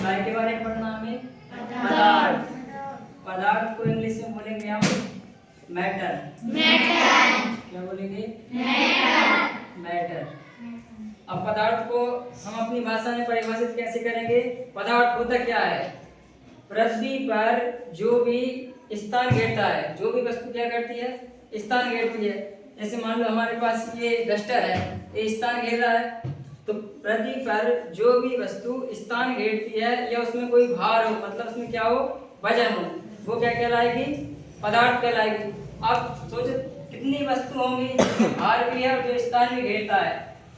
काय के बारे में पढ़ना हमें? पदार्थ। पदार्थ को इंग्लिश में बोलेंगे हम मैटर। क्या बोलेंगे? मैटर। अब पदार्थ को हम अपनी भाषा में परिभाषित कैसे करेंगे? पदार्थ होता क्या है? पृथ्वी पर जो भी स्थान घेरता है, जो भी वस्तु क्या करती है? स्थान घेरती है। जैसे मान लो हमारे पास ये डस्टर है, ये स्थान घेर रहा है। तो पृथ्वी पर जो भी वस्तु स्थान घेरती है या उसमें कोई भार हो, मतलब उसमें क्या हो? वजन हो, वो क्या कहलाएगी? पदार्थ कहलाएगी। अब सोचो कितनी वस्तु होंगी जिसमें भार भी है और जो स्थान भी घेरता है,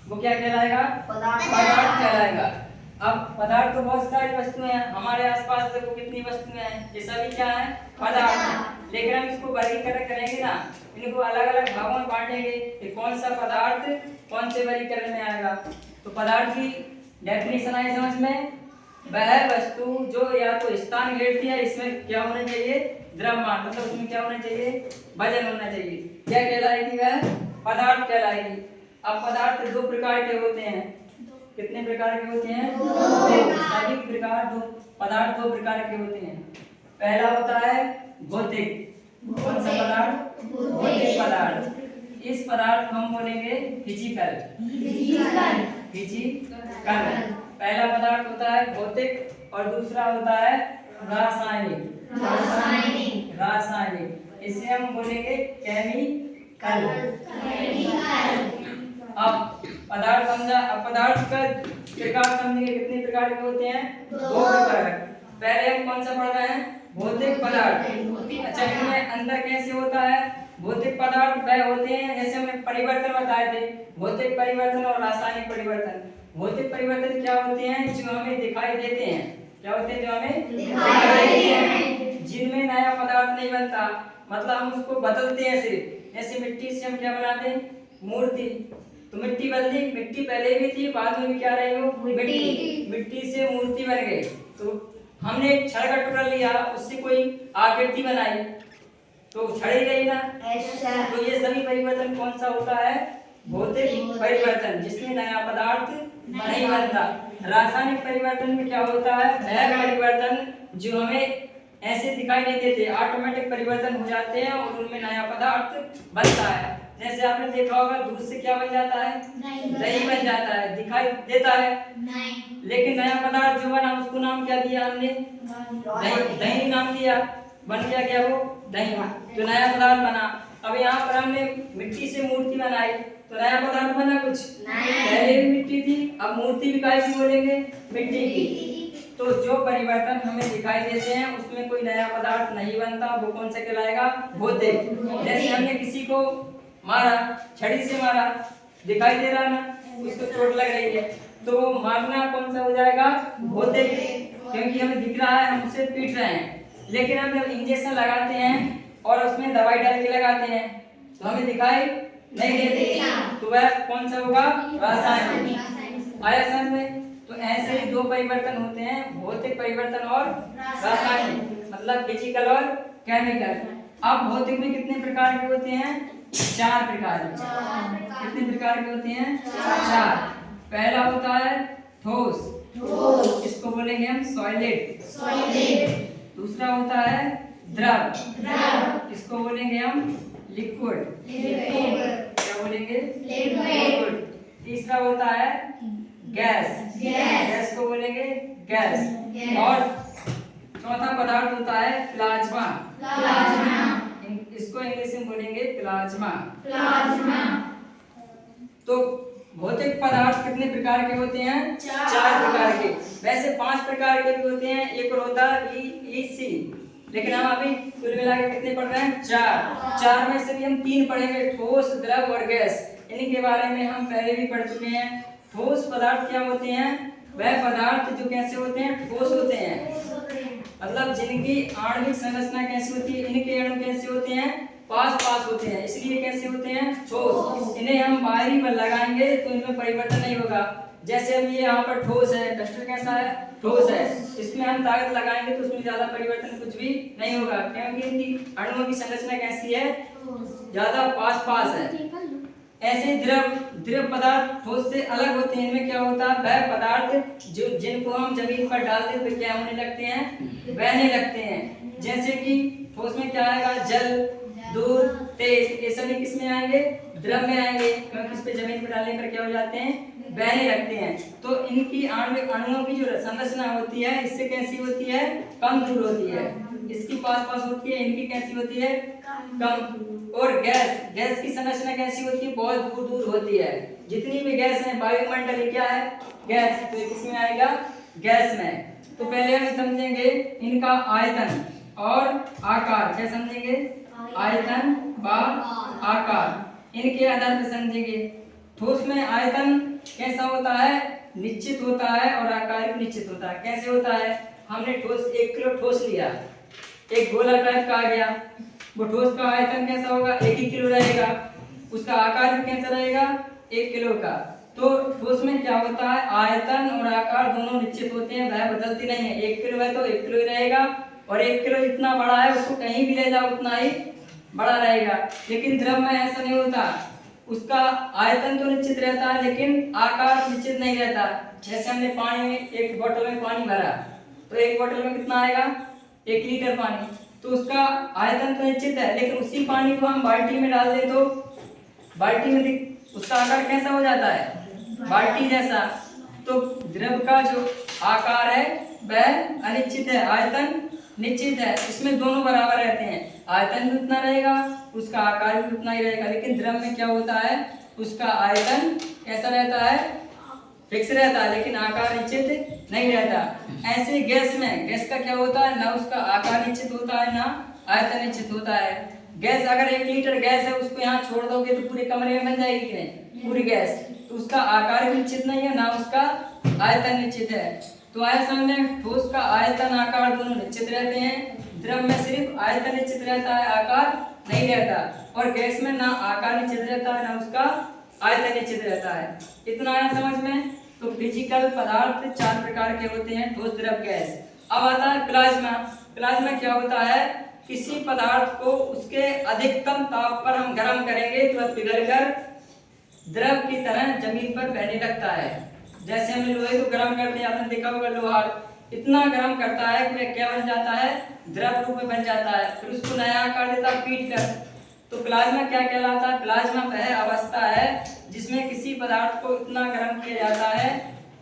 वो क्या कहलाएगा? पदार्थ कहलाएगा। अब पदार्थ तो बहुत सारी वस्तुएं हैं, हमारे आसपास देखो कितनी वस्तुएं हैं, ये सभी क्या है? पदार्थ। लेकिन हम इसको वर्गीकरण करेंगे ना, इनको अलग अलग भागों में बांटेंगे कि कौन सा पदार्थ कौन से वर्गीकरण में आएगा। तो पदार्थ की डेफिनेशन आई समझ में? वह वस्तु जो या तो स्थान घेरती है, इसमें क्या होना चाहिए? द्रव्यमान, मतलब उसमें क्या होना चाहिए? वजन होना चाहिए। क्या कहलाएगी? वह पदार्थ कहलाएगी। अब पदार्थ दो प्रकार के होते हैं। कितने प्रकार के होते हैं? सभी प्रकार दो पदार्थ दो प्रकार के होते हैं। पहला होता है भौतिक। कौन सा पदार्थ? भौतिक पदार्थ। इस पदार्थ को हम बोलेंगे फिजिकल। पहला पदार्थ होता है भौतिक और दूसरा होता है रासायनिक। इसे हम बोलेंगे केमिकल। अब पदार्थ समझा। अब पदार्थ का प्रकार समझेंगे, कितने प्रकार के होते हैं? दो प्रकार। पहले हम कौन सा पढ़ रहे हैं? भौतिक पदार्थ। अच्छा, इनमें अंदर कैसे होता है? भौतिक पदार्थ वह होते हैं, जैसे हमने परिवर्तन बताए थे, भौतिक परिवर्तन और रासायनिक परिवर्तन। भौतिक परिवर्तन क्या होते हैं? जो हमें दिखाई देते हैं। क्या होते हैं? जो हमें दिखाई देते हैं, जिनमें नया पदार्थ नहीं बनता, मतलब हम उसको बदलते हैं सिर्फ। जैसे मिट्टी से हम क्या बनाते हैं? मूर्ति। तो मिट्टी बदली, मिट्टी पहले भी थी, बाद में भी क्या रही हो? मिट्टी। मिट्टी से मूर्ति बन गई। तो हमने एक छड़ का टुकड़ा लिया, उससे कोई आकृति बनाई, तो छड़ ही रही ना। तो ये सभी परिवर्तन कौन सा होता है? भौतिक परिवर्तन, जिसमें नया पदार्थ नहीं बनता। रासायनिक परिवर्तन में क्या होता है? वह परिवर्तन जो हमें ऐसे दिखाई नहीं देते, ऑटोमेटिक परिवर्तन हो जाते हैं और उनमें नया पदार्थ बनता है। जैसे आपने देखा होगा दूध से क्या बन जाता है? दही बन जाता है, दिखाई देता है नहीं। लेकिन नया पदार्थ जो बना उसको नाम क्या दिया हमने? दही नाम दिया, बन गया क्या वो? दही। तो नया पदार्थ बना। अब यहाँ पर हमने मिट्टी से मूर्ति बनाई, तो नया पदार्थ बना कुछ? पहले भी मिट्टी थी, अब मूर्ति भी काय की बोलेंगे? मिट्टी की। तो जो परिवर्तन हमें दिखाई देते हैं उसमें कोई नया पदार्थ नहीं बनता, वो कौन सा कहलाएगा? भौतिक। जैसे हमने किसी को मारा, छड़ी से मारा, दिखाई दे रहा ना, उसको चोट लग रही है, तो मारना कौन सा हो जाएगा? भौतिक, क्योंकि हमें दिख रहा है, हम उसे पीट रहे हैं। लेकिन हम जब इंजेक्शन लगाते हैं और उसमें दवाई डाल के लगाते हैं तो हमें दिखाई नहीं देती, तो वह कौन सा होगा? रासायनिक। आया समझ में? तो ऐसे ही दो परिवर्तन होते हैं, भौतिक परिवर्तन और रासायनिक, मतलब फिजिकल और केमिकल। अब भौतिक में कितने प्रकार के होते हैं? 4 प्रकार के। कितने प्रकार के होते हैं? 4। पहला होता है ठोस, इसको बोलेंगे हम सॉलिड। दूसरा होता है द्रव, इसको बोलेंगे हम लिक्विड। क्या बोलेंगे? लिक्विड। तीसरा होता है गैस को बोलेंगे गैस। और चौथा पदार्थ होता है प्लाज्मा। इसको इंग्लिश में बोलेंगे प्लाज्मा। तो भौतिक पदार्थ कितने प्रकार के होते हैं? 4 प्रकार के। वैसे 5 प्रकार के भी होते हैं, एक और होता है EEC, लेकिन हम अभी कुल मिला के कितने पढ़ रहे हैं? 4 में से भी हम 3 पढ़ेंगे, ठोस, द्रव और गैस। इन्हीं के बारे में हम पहले भी पढ़ चुके हैं। ठोस पदार्थ क्या होते हैं? वह पदार्थ जो कैसे होते हैं? ठोस होते हैं, मतलब जिनकी आणविक संरचना कैसी होती है? इनके अणु कैसे होते हैं? पास होते हैं, इसलिए कैसे होते हैं? ठोस। इन्हें हम बाहरी पर लगाएंगे तो इनमें परिवर्तन नहीं होगा। जैसे अब ये यहाँ पर ठोस है, डस्टर कैसा है? ठोस है। इसमें हम ताकत लगाएंगे तो उसमें ज्यादा परिवर्तन कुछ भी नहीं होगा, क्योंकि इनकी अणुओं की संरचना कैसी है? ज्यादा पास है। ऐसे द्रव पदार्थ ठोस से अलग होते हैं। इनमें क्या होता है, वह पदार्थ जो जिनको हम जमीन पर डाल दें तो क्या होने लगते हैं, बहने लगते हैं। जैसे कि ठोस में क्या आएगा, जल, दूध, तेज, ये सभी किस में आएंगे, द्रव में आएंगे, क्योंकि इस पे जमीन पर डालने पर क्या हो जाते हैं, बहने लगते हैं। तो इनकी आणविक अणुओं की जो संरचना होती है इससे कैसी होती है, कम दूर होती है। इसकी पास होती है, इनकी कैसी होती है, कम। और गैस की संरचना कैसी होती है, बहुत दूर दूर होती है। जितनी भी गैस है वायुमंडल, ये क्या है, गैस, तो ये किसमें आएगा, गैस में। तो पहले हम समझेंगे इनका आयतन और आकार। क्या समझेंगे, आयतन व आकार, इनके आधार पर समझेंगे। ठोस में आयतन कैसा होता है, निश्चित होता है, और आकार भी निश्चित होता है। कैसे होता है, हमने ठोस 1 किलो ठोस लिया, एक गोला टाइप का आ गया, वो ठोस का आयतन कैसा होगा, 1 ही किलो रहेगा, उसका आकार भी कैसा रहेगा, 1 किलो का। तो ठोस में क्या होता है, आयतन और आकार दोनों निश्चित होते हैं, वह बदलती नहीं है। 1 किलो है तो 1 किलो ही रहेगा, और 1 किलो जितना बड़ा है उसको कहीं भी ले जाओ उतना ही बड़ा रहेगा। लेकिन द्रव में ऐसा नहीं होता, उसका आयतन तो निश्चित रहता है लेकिन आकार निश्चित नहीं रहता। जैसे हमने पानी में, एक बोतल में पानी भरा, तो एक बोतल में कितना आएगा, 1 लीटर पानी, तो उसका आयतन तो निश्चित है, लेकिन उसी पानी को हम बाल्टी में डाल दें तो बाल्टी में उसका आकार कैसा हो जाता है, बाल्टी जैसा। तो द्रव का जो आकार है वह अनिश्चित है, आयतन निश्चित है। इसमें दोनों बराबर रहते हैं, आयतन भी उतना रहेगा, उसका आकार भी उतना ही रहेगा। लेकिन द्रव में क्या होता है, उसका आयतन कैसा रहता है, फिक्स रहता है, लेकिन आकार निश्चित नहीं रहता। ऐसे गैस में, गैस का क्या होता है, ना उसका आकार निश्चित होता है ना आयतन निश्चित होता है। गैस अगर 1 लीटर गैस है, उसको यहाँ छोड़ दोगे तो पूरे कमरे में बन जाएगी कि नहीं, पूरी गैस, तो उसका आकार भी निश्चित नहीं है ना उसका आयतन निश्चित है। तो आया समझ में, ठोस का आयतन आकार दोनों निश्चित रहते हैं, द्रव में सिर्फ आयतन निश्चित रहता है, आकार नहीं रहता। और गैस में ना आकार निश्चित रहता है ना उसका आयतन निश्चित रहता है। इतना आया समझ में। तो फिजिकल पदार्थ 4 प्रकार के होते हैं, ठोस, द्रव, गैस। अब आता है प्लाज्मा। प्लाज्मा क्या होता है, किसी पदार्थ को उसके अधिकतम ताप पर हम गर्म करेंगे तो वह पिघलकर द्रव की तरह जमीन पर बहने लगता है। जैसे हमने लोहे को गर्म कर दिया, आपने देखा होगा लोहा इतना गर्म करता है कि वह क्या बन जाता है, द्रव रूप में बन जाता है, फिर उसको नया आकार देता है पीट कर। तो प्लाज्मा क्या कहलाता है, प्लाज्मा वह अवस्था है जिसमें किसी पदार्थ को इतना गर्म किया जाता है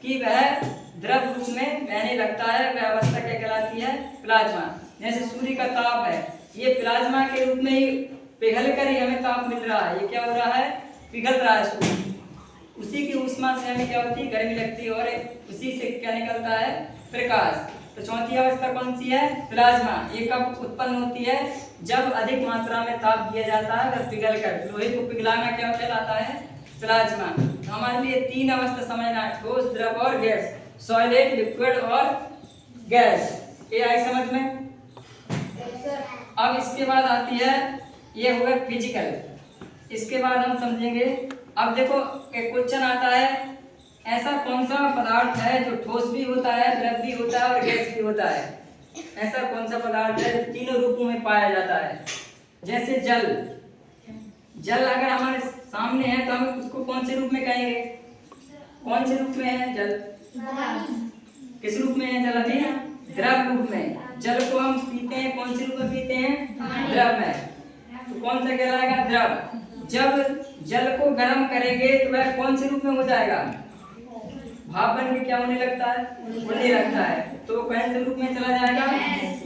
कि वह द्रव रूप में बहने लगता है, वह अवस्था क्या कहलाती है, प्लाज्मा। जैसे सूर्य का ताप है, ये प्लाज्मा के रूप में ही पिघल कर ही हमें ताप मिल रहा है। ये क्या हो रहा है, पिघल रहा है सूर्य, उसी की ऊष्मा से हमें क्या होती है, गर्मी लगती है, और उसी से क्या निकलता है, प्रकाश। तो चौथी अवस्था कौन सी है, प्लाज्मा। ये कब उत्पन्न होती है, जब अधिक मात्रा में ताप दिया जाता है, वह पिघल कर, लोहे को पिघलाना क्या कहलाता है, प्लाज्मा। तो हमारे लिए 3 अवस्था समझना है, ठोस, द्रव और गैस, सॉलिड, लिक्विड और गैस। ये आई समझ में। अब इसके बाद आती है, ये होगा फिजिकल। इसके बाद हम समझेंगे, अब देखो एक क्वेश्चन आता है, ऐसा कौन सा पदार्थ है जो ठोस भी होता है, द्रव भी होता है और गैस भी होता है। ऐसा कौन सा पदार्थ है जो तीनों रूपों में पाया जाता है। जैसे जल, जल अगर हमारे सामने है तो हम उसको कौन से रूप में कहेंगे, कौन से रूप में है जल, किस रूप में है जल, अभी द्रव रूप में। जल को हम पीते हैं, कौन से रूप में पीते हैं, द्रव में, तो कौन सा कहलाएगा, द्रव। जब जल को गर्म करेंगे तो वह कौन से रूप में हो जाएगा, भाप बन के क्या होने लगता है, उड़ने लगता है, तो कौन से रूप में चला जाएगा,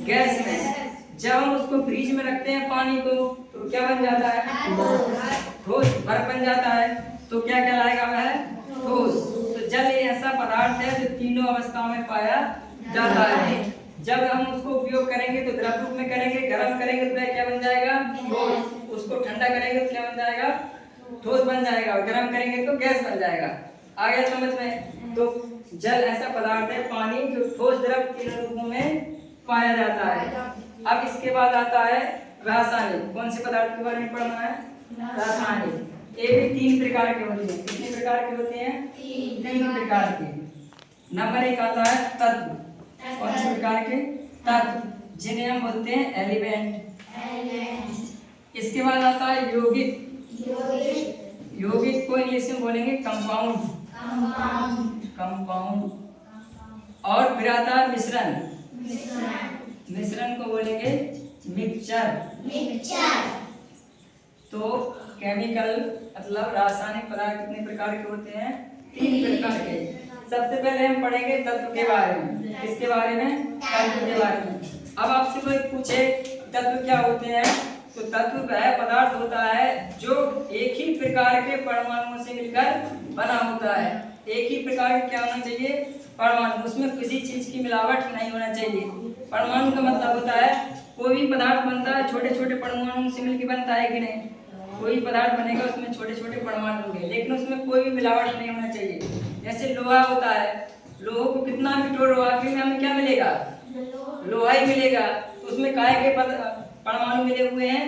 गैस में। जब हम उसको फ्रिज में रखते हैं पानी को तो क्या बन जाता है, ठोस, बर्फ बन जाता है, तो क्या कहलाएगा वह, ठोस। तो जल एक ऐसा पदार्थ है जो तीनों अवस्थाओं में पाया जाता है। जब हम उसको उपयोग करेंगे तो द्रव रूप में करेंगे, गर्म करेंगे तो वह क्या बन जाएगा, ठोस, उसको ठंडा करेंगे तो क्या बन जाएगा, ठोस बन जाएगा, और गर्म करेंगे तो गैस बन जाएगा। आ गया समझ में। तो जल ऐसा पदार्थ है, पानी, जो ठोस, द्रव तीनों रूपों में पाया जाता है। अब इसके बाद आता है रासायनिक। कौन से पदार्थ के बारे में पढ़ना है, रासायनिक। ये भी 3 प्रकार के होते हैं। कितने प्रकार के होते हैं, 3 प्रकार के। नंबर 1 आता है तत्व। कौन से प्रकार के, तत्व, जिन्हें हम बोलते हैं एलिमेंट। इसके बाद आता है यौगिक। यौगिक को इंग्लिश में बोलेंगे कंपाउंड, कंपाउंड। और फिर आता है मिश्रण, मिश्रण को बोलेंगे मिक्सचर। तो केमिकल मतलब रासायनिक पदार्थ कितने प्रकार के होते हैं? 3 प्रकार के। सबसे पहले हम पढ़ेंगे तत्व के बारे में। किसके बारे में? तत्व के बारे में। अब आपसे कोई पूछे तत्व क्या होते हैं, तो तत्व वह पदार्थ होता है जो एक ही प्रकार के परमाणुओं से मिलकर बना होता है। एक ही प्रकार के क्या होना चाहिए? परमाणु। उसमें किसी चीज की मिलावट नहीं होना चाहिए। परमाणु का मतलब होता है कोई भी पदार्थ बनता है छोटे छोटे परमाणुओं से मिलकर बनता है कि नहीं? कोई पदार्थ बनेगा उसमें छोटे छोटे परमाणु होंगे, लेकिन उसमें कोई भी मिलावट नहीं होना चाहिए। जैसे लोहा होता है, लोहे को कितना भी तोड़ो आखिर में हमें क्या मिलेगा? लोहा ही मिलेगा। तो उसमें काय के परमाणु मिले हुए हैं?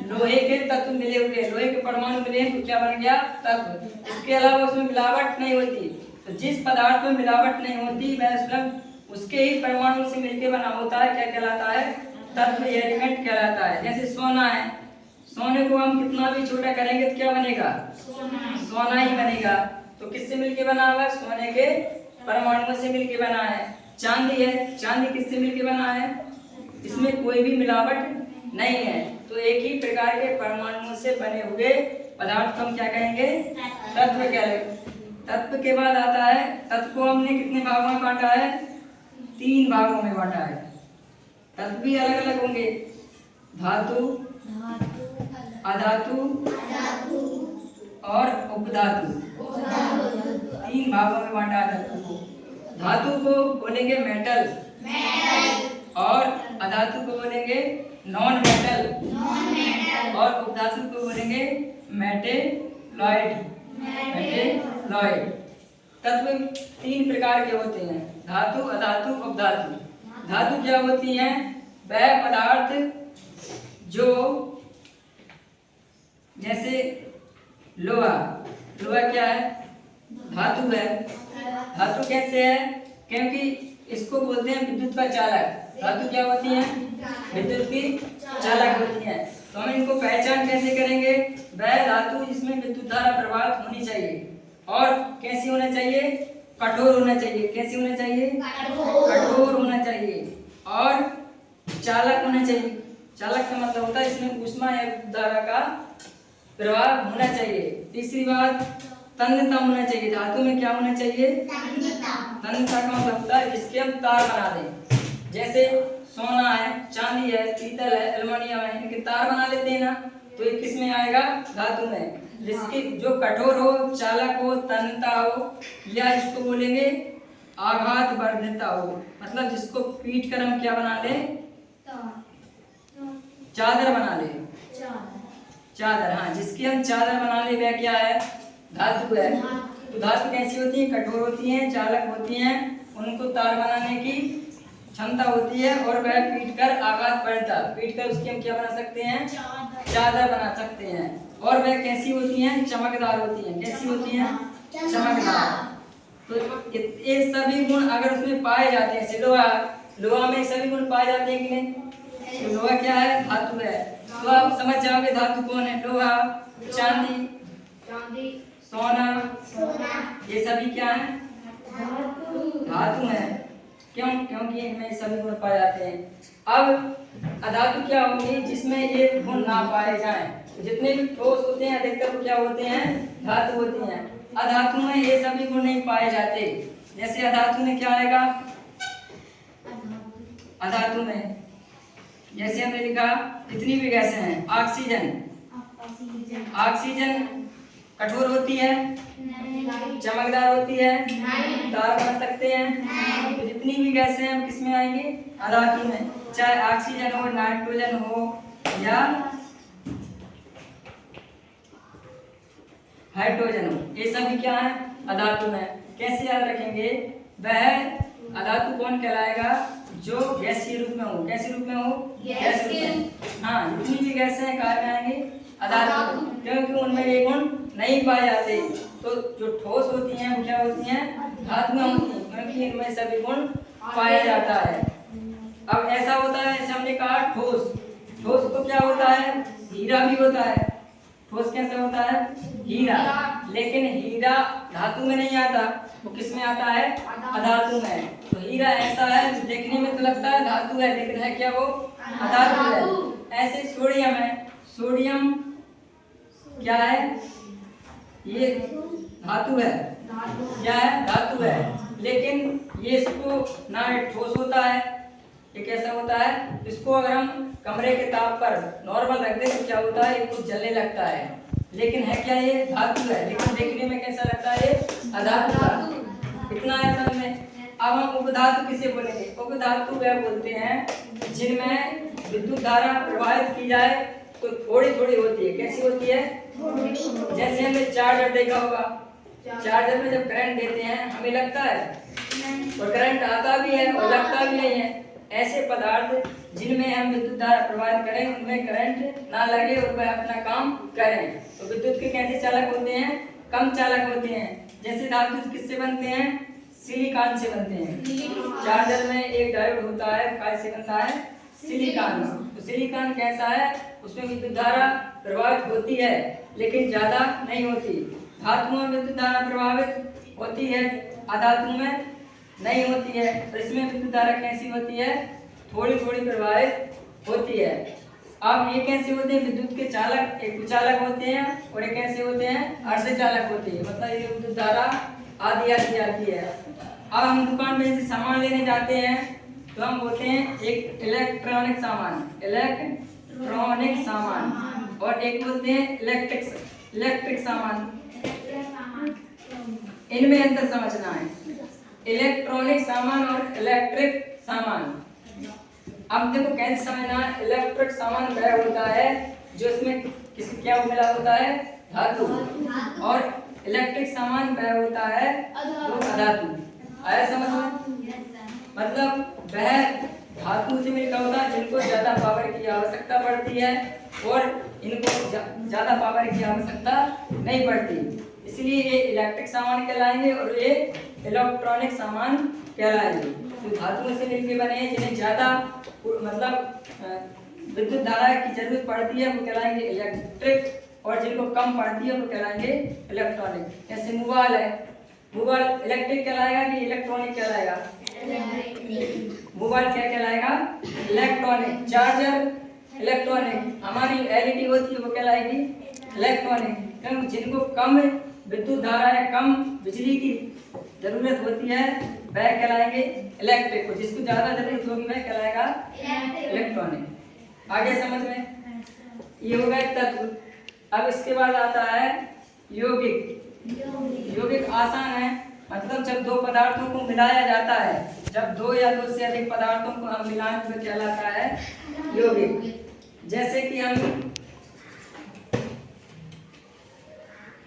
लोहे के तत्व मिले हुए हैं। लोहे के परमाणु मिले हैं तो क्या बन गया? तत्व। इसके अलावा उसमें मिलावट नहीं होती। तो जिस पदार्थ में मिलावट नहीं होती वह स्वयं उसके ही परमाणु से मिलकर बना होता है, क्या कहलाता है? तत्व, एलिमेंट कहलाता है। जैसे सोना है, सोने को हम कितना भी छोटा करेंगे तो क्या बनेगा? सोना ही बनेगा। तो किससे मिलके बना हुआ? सोने के परमाणुओं से मिलके बना है। चांदी है, चांदी किससे मिलके बना है? इसमें कोई भी मिलावट नहीं है। तो एक ही प्रकार के परमाणुओं से बने हुए पदार्थ को हम क्या कहेंगे? तत्व कहेंगे। तत्व के बाद आता है, तत्व को हमने कितने भागों में बांटा है? 3 भागों में बांटा है। तत्व भी अलग अलग होंगे, धातु, अधातु और उपधातु। 3 भागों में बांटा है धातु को। धातु को बोलेंगे मेटल, और अधातु को बोलेंगे नॉन मेटल, और उपधातु को बोलेंगे मेटेलॉइड। तत्व 3 प्रकार के होते हैं, धातु, अधातु, उपधातु। धातु क्या होती हैं? वह पदार्थ जो जैसे लोहा, लोहा क्या है? धातु है। धातु कैसे है? क्योंकि इसको बोलते हैं विद्युत का चालक। धातु क्या होती है? विद्युत की चालक होती है। तो हम इनको पहचान कैसे करेंगे? वह धातु जिसमें विद्युत धारा प्रवाहित होनी चाहिए, और कैसी होना चाहिए? कठोर होना चाहिए। कैसी होना चाहिए? कठोर होना चाहिए, और चालक होना चाहिए। चालक का मतलब होता है इसमें ऊष्मा या धारा का प्रवाह होना चाहिए। तीसरी बात, तन्यता होना चाहिए। धातु में क्या होना चाहिए? तन्यता का मतलब होता है जिसके हम तार बना दें। जैसे सोना है, चांदी है, पीतल है, एल्युमिनियम है, इनके तार बना लेते हैं ना, तो ये किस में आएगा? धातु में। जिसकी जो कठोर हो, चालक हो, तन्यता हो, या इसको बोलेंगे आघात वर्धिता हो, मतलब जिसको पीट कर हम क्या बना लें? चादर बना ले। चादर, हाँ, जिसकी हम चादर बना ले वह क्या है? धातु है। तो धातु कैसी होती है? कठोर होती है, चालक होती हैं, उनको तार बनाने की क्षमता होती है, और वह पीट कर आघात बढ़ता, पीट कर उसकी हम क्या बना सकते हैं? चादर बना सकते हैं। और वह कैसी होती हैं? चमकदार होती हैं। कैसी होती हैं? चमकदार। तो ये सभी गुण अगर उसमें पाए जाते हैं, लोहा, लोहा में सभी गुण पाए जाते हैं कि नहीं? तो लोहा क्या है? धातु है। तो आप समझ जाओगे धातु कौन है? लोहा, चांदी, सोना, ये सभी क्या है? धातु है। क्यों? क्योंकि इनमें सभी गुण पाए जाते हैं। अब अधातु क्या होंगी? जिसमें ये गुण ना पाए जाएं। जितने भी ठोस होते हैं अधिकतर क्या होते हैं? धातु होती हैं। अधातु में ये सभी गुण नहीं पाए जाते। जैसे अधातु में क्या आएगा? अधातु में जैसे हमने लिखा जितनी भी गैसें हैं, ऑक्सीजन कठोर होती है, चमकदार होती है, तार बना सकते हैं। तो जितनी भी गैसें हैं हम किस में आएंगे? अधातु में। चाहे ऑक्सीजन हो, नाइट्रोजन हो, या हाइड्रोजन हो, ये सभी क्या है? अधातु में। कैसे याद रखेंगे? वह अधातु कौन कहलाएगा? जो गैसीय रूप में हो। कैसे रूप में हो? गैस रूप में। हाँ, जितनी भी गैसें हैं कहाँ में आएंगे? अधातु, क्योंकि उनमें ये गुण नहीं पाए जाते। तो जो ठोस होती हैं वो क्या होती हैं? धातु में होती हैं, क्योंकि इनमें सभी गुण पाया जाता है। अब ऐसा होता है, जैसे हमने कहा ठोस, ठोस तो क्या होता है? हीरा भी होता है। ठोस कैसा होता है? हीरा। लेकिन हीरा धातु में नहीं आता, वो किस में आता है? अधातु में। तो हीरा ऐसा है जो देखने में तो लगता है धातु है, लेकिन है क्या वो? अधातु है। ऐसे सोडियम है, सोडियम क्या है? ये धातु है। क्या है? धातु है। लेकिन ये इसको ना ठोस होता है, ये कैसा होता है? इसको अगर हम कमरे के ताप पर नॉर्मल रख दें तो क्या होता है? ये कुछ जलने लगता है। लेकिन है क्या? ये धातु है, लेकिन देखने में कैसा लगता है? अधातु। इतना है समझ में। अब हम उपधातु किसे बोलेंगे? उपधातु वह बोलते हैं जिनमें विद्युत धारा प्रवाहित की जाए तो थोड़ी थोड़ी होती है। कैसी होती है? जैसे हमने चार्जर देखा होगा, चार्जर में जब करंट देते हैं हमें लगता है और करंट आता भी है और लगता भी नहीं है। ऐसे पदार्थ जिनमें हम विद्युत धारा प्रवाहित करें उनमें करंट ना लगे और वह अपना काम करें। तो विद्युत के कैसे चालक होते हैं? कम चालक होते हैं। जैसे धातु किससे बनते हैं? सिलिकॉन से बनते हैं। चार्जर में एक डायोड होता है, कैसे बनता है? सिलिकॉन। तो सिलिकॉन कैसा है? उसमें विद्युत धारा प्रवाहित होती है लेकिन ज्यादा नहीं होती। धातुओं में विद्युत धारा प्रवाहित होती है, अधातु में नहीं होती है। तो इसमें विद्युत धारा कैसी होती है? थोड़ी थोड़ी प्रवाहित होती है। अब ये कैसे होते हैं? विद्युत के चालक एक कुचालक होते हैं और एक कैसे होते हैं? अर्धचालक होते हैं। मतलब ये विद्युत धारा आधी आधी जाती है। अब हम दुकान में से सामान लेने जाते हैं तो हम बोलते हैं एक इलेक्ट्रॉनिक सामान, इलेक्ट्रॉनिक सामान, और एक बोलते हैं इलेक्ट्रिक सामान। इनमें अंतर समझना है, इलेक्ट्रॉनिक सामान और इलेक्ट्रिक सामान। अब देखो कैसे समझना है। इलेक्ट्रिक सामान वह होता है जो इसमें किसी क्या मिला होता है? धातु। और इलेक्ट्रिक सामान वह होता है जो अधातु। आया समझ में? मतलब वह धातु से मिलकर होता है जिनको ज्यादा पावर की आवश्यकता पड़ती है और इनको ज्यादा पावर की आवश्यकता नहीं पड़ती, इसलिए ये इलेक्ट्रिक सामान कहलाएंगे और ये इलेक्ट्रॉनिक सामान कहलाएंगे। जो धातुओं से मिलकर बने हैं जिन्हें ज्यादा मतलब विद्युत धारा की जरूरत पड़ती है वो कहलाएंगे इलेक्ट्रिक, और जिनको कम पड़ती है वो कहलाएंगे इलेक्ट्रॉनिक। जैसे मोबाइल है, मोबाइल इलेक्ट्रिक कहलाएगा कि इलेक्ट्रॉनिक कहलाएगा? मोबाइल क्या कहलाएगा? इलेक्ट्रॉनिक। Charger electronic. हमारी एलईडी होती है वो कहलाएगी इलेक्ट्रॉनिक। क्योंकि जिनको कम विद्युत धारा है, कम बिजली की जरूरत होती है वह कहलाएंगे इलेक्ट्रिक, और जिसको ज्यादा जरूरत होगी वह कहलाएगा इलेक्ट्रॉनिक। आगे समझ में? ये हो गए तत्व। अब इसके बाद आता है यौगिक। यौगिक आसान है, मतलब जब दो पदार्थों को मिलाया जाता है, जब दो या दो से अधिक पदार्थों को हम मिलाएं तो कहलाता है यौगिक। जैसे कि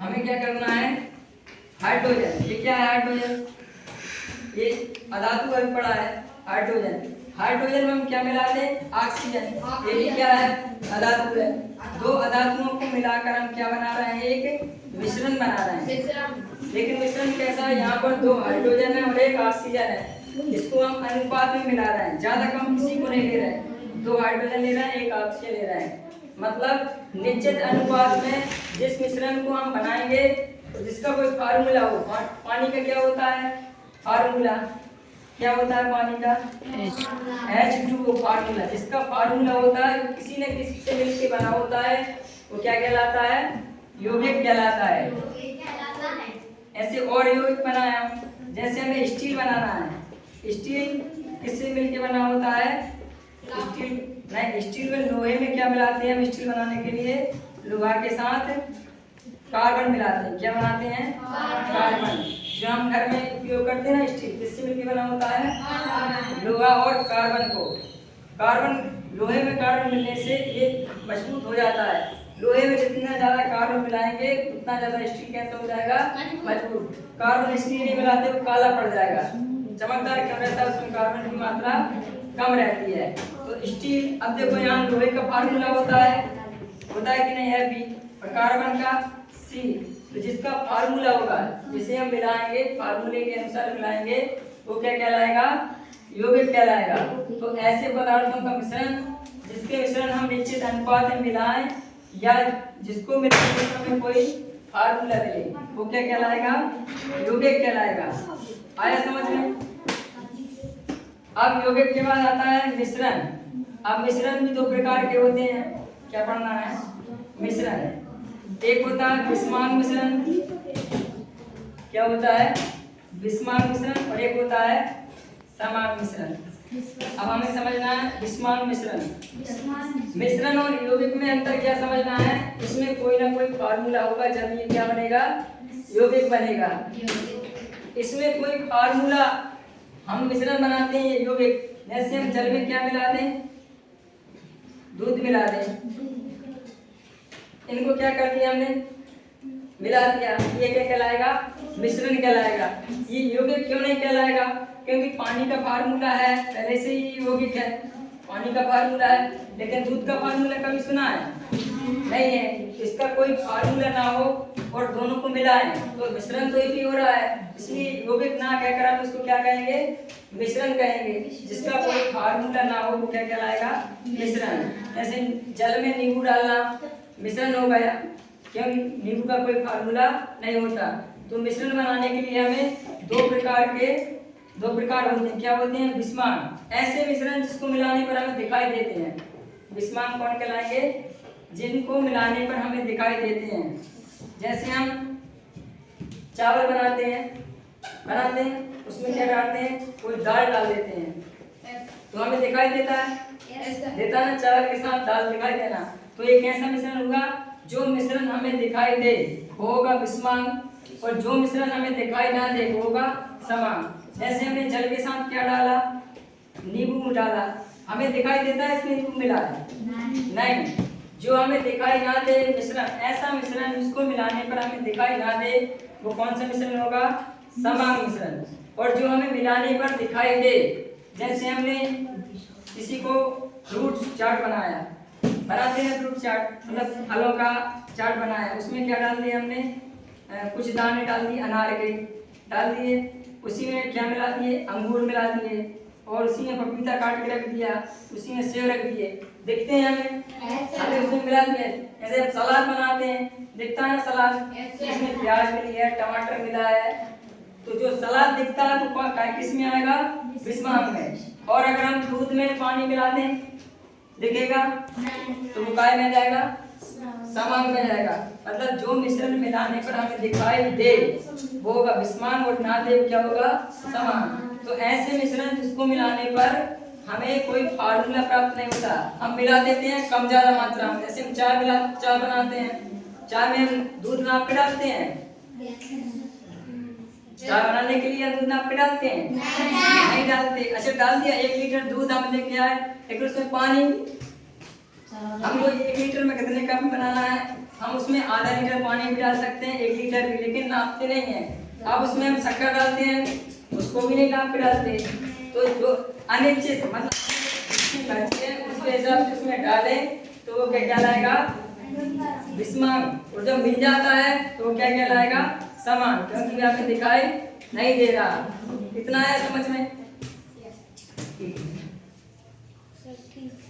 हमें क्या करना है? हाइड्रोजन। ये क्या है? हाइड्रोजन ये अधातु अभी पड़ा है। हाइड्रोजन, हाइड्रोजन में हम क्या मिलाते हैं? ऑक्सीजन। ये भी क्या है? अधातु है। दो अधातुओं को मिलाकर हम क्या बना रहे हैं? एक मिश्रण बना रहे हैं। लेकिन मिश्रण कैसा है? यहाँ पर दो हाइड्रोजन है और एक ऑक्सीजन है। इसको हम अनुपात में मिला रहे हैं, ज्यादा कम किसी को नहीं ले रहे हैं। दो हाइड्रोजन ले रहे हैं, एक ऑक्सीजन ले रहे हैं। मतलब निश्चित अनुपात में जिस मिश्रण को हम बनाएंगे तो जिसका कोई फार्मूला हो। पानी का क्या होता है फार्मूला? क्या होता है पानी का? H2O formula. जिसका फार्मूला होता है किसी न किसी से मिलकर बना होता है वो क्या कहलाता है? यौगिक कहलाता है। ऐसे और यौगिक बनाया, जैसे हमें स्टील बनाना है। स्टील किससे मिलकर बना होता है? स्टील नहीं, स्टील में लोहे में क्या मिलाते हैं हम स्टील बनाने के लिए? लोहा के साथ कार्बन मिलाते हैं। क्या बनाते हैं? कार्बन। जो हम घर में उपयोग करते हैं ना स्टील, किससे मिलकर बना होता है? लोहा और कार्बन को। कार्बन लोहे में कार्बन मिलने से ये मजबूत हो जाता है। लोहे में जितना ज्यादा कार्बन मिलाएंगे उतना ज्यादा स्टील कैसा हो जाएगा? मजबूत। कार्बन इसलिए नहीं मिलाते वो काला पड़ जाएगा। चमकदार क्यों रहता है? उसमें कार्बन की मात्रा कम रहती है। तो स्टील, अब देखो यहाँ लोहे का फार्मूला होता है कि नहीं? है बी, और कार्बन का सी। तो जिसका फार्मूला होगा जिसे हम मिलाएंगे, फार्मूले के अनुसार मिलाएंगे, वो क्या कहलाएगा? यौगिक कहलाएगा। तो ऐसे पदार्थों का मिश्रण जिसके मिश्रण हम निश्चित अनुपात में मिलाएं या जिसको मिलाने में कोई फार्मूला मिले वो क्या कहलाएगा? यौगिक कहलाएगा। आया समझ में? अब यौगिक के बाद आता है मिश्रण। अब मिश्रण भी दो प्रकार के होते हैं। क्या पढ़ना है? मिश्रण। एक होता है बिस्मांग मिश्रण। क्या होता है? बिस्मांग मिश्रण। और एक होता है समांग मिश्रण। अब हमें समझना है बिस्मांग मिश्रण। मिश्रण और यौगिक में अंतर क्या समझना है? इसमें कोई ना कोई फार्मूला होगा जब ये क्या बनेगा? यौगिक बनेगा। इसमें कोई फार्मूला, हम मिश्रण बनाते हैं यौगिक, जैसे हम जल में क्या मिला दें? दूध मिला दें। इनको क्या कर दिया हमने? मिला दिया। ये क्या कहलाएगा? मिश्रण कहलाएगा। ये यौगिक क्यों नहीं कहलाएगा? क्योंकि पानी का फार्मूला है, पहले से ही यौगिक है, पानी का फार्मूला है। लेकिन दूध का फार्मूला कभी सुना है? नहीं है। इसका कोई फार्मूला ना हो और दोनों को मिलाएं तो मिश्रण तो एक ही हो रहा है, इसलिए यौगिक ना कहकर आप उसको क्या कहेंगे? मिश्रण कहेंगे। जिसका कोई फार्मूला ना हो वो क्या कहलाएगा? मिश्रण। जैसे जल में नींबू डालना मिश्रण हो गया, क्योंकि नींबू का कोई फार्मूला नहीं होता। तो मिश्रण बनाने के लिए हमें दो प्रकार होते हैं। क्या होते हैं? बिस्मांग। ऐसे मिश्रण जिसको मिलाने पर हमें दिखाई देते हैं। बिस्मांग कौन कहलाएंगे? जिनको मिलाने पर हमें दिखाई देते हैं। जैसे हम चावल बनाते हैं, उसमें क्या डालते हैं? कोई दाल डाल देते हैं तो हमें दिखाई देता है, देता ना, चावल के साथ दाल दिखाई देना। तो ये कैसा मिश्रण हुआ? जो मिश्रण हमें दिखाई दे वो होगा बिस्मांग, और जो मिश्रण हमें दिखाई ना दे वो होगा समांग। जैसे हमने जल के साथ क्या डाला? नींबू डाला, हमें दिखाई देता है इसमें नींबू मिला है? नहीं। जो हमें दिखाई ना दे मिश्रण, ऐसा मिश्रण जिसको मिलाने पर हमें दिखाई ना दे वो कौन सा मिश्रण होगा? समांग मिश्रण। और जो हमें मिलाने पर दिखाई दे, जैसे हमने किसी को फ्रूट चाट बनाते हैं फ्रूट चाट, मतलब फलों का चाट बनाया, उसमें क्या डाल दिया हमने? कुछ दाने डाल दिए, अनार के डाल दिए, उसी में क्या मिला दिए? अंगूर मिला दिए, और उसी में पपीता काट के रख दिया, उसी में सेव रख दिए। दिखते हैं हमें उसमें मिला दिया। जैसे हम सलाद बनाते हैं, दिखता है ना सलाद, इसमें प्याज मिली है, टमाटर मिला है, तो जो सलाद दिखता है तो किस में आएगा? बिस्मांग में। और अगर हम दूध में पानी मिला दें दिखेगा तो वो काय में जाएगा? समांग में जाएगा। मतलब जो मिश्रण मिलाने पर हमें दिखाई दे वो होगा बिस्मांग, और ना दे क्या होगा? समांग। तो ऐसे मिश्रण जिसको मिलाने पर हमें कोई फार्मूला प्राप्त नहीं होता, हम मिला देते हैं कम ज्यादा मात्रा में। जैसे हम चाय बनाते हैं, चाय में हम दूध नाप के डालते हैं। चाय बनाने के लिए दूध नाप के डालते हैं? नहीं डालते। अच्छा डाल दिया, 1 लीटर दूध हम लेके आए, लेकिन उसमें पानी, हमको 1 लीटर में कितने कप बनाना है, हम उसमें आधा लीटर पानी भी डाल सकते हैं, 1 लीटर भी, लेकिन नापते नहीं है। अब उसमें हम शक्कर डालते हैं, उसको भी नहीं नाप के डालते। तो जो अनिश्चित मतलब उसके हिसाब से उसमें डालें तो वो क्या कहलाएगा? बिस्मांग। और जब मिल जाता है तो वो क्या कहलाएगा? समांग, क्योंकि हमें दिखाई नहीं दे रहा। इतना है समझ में?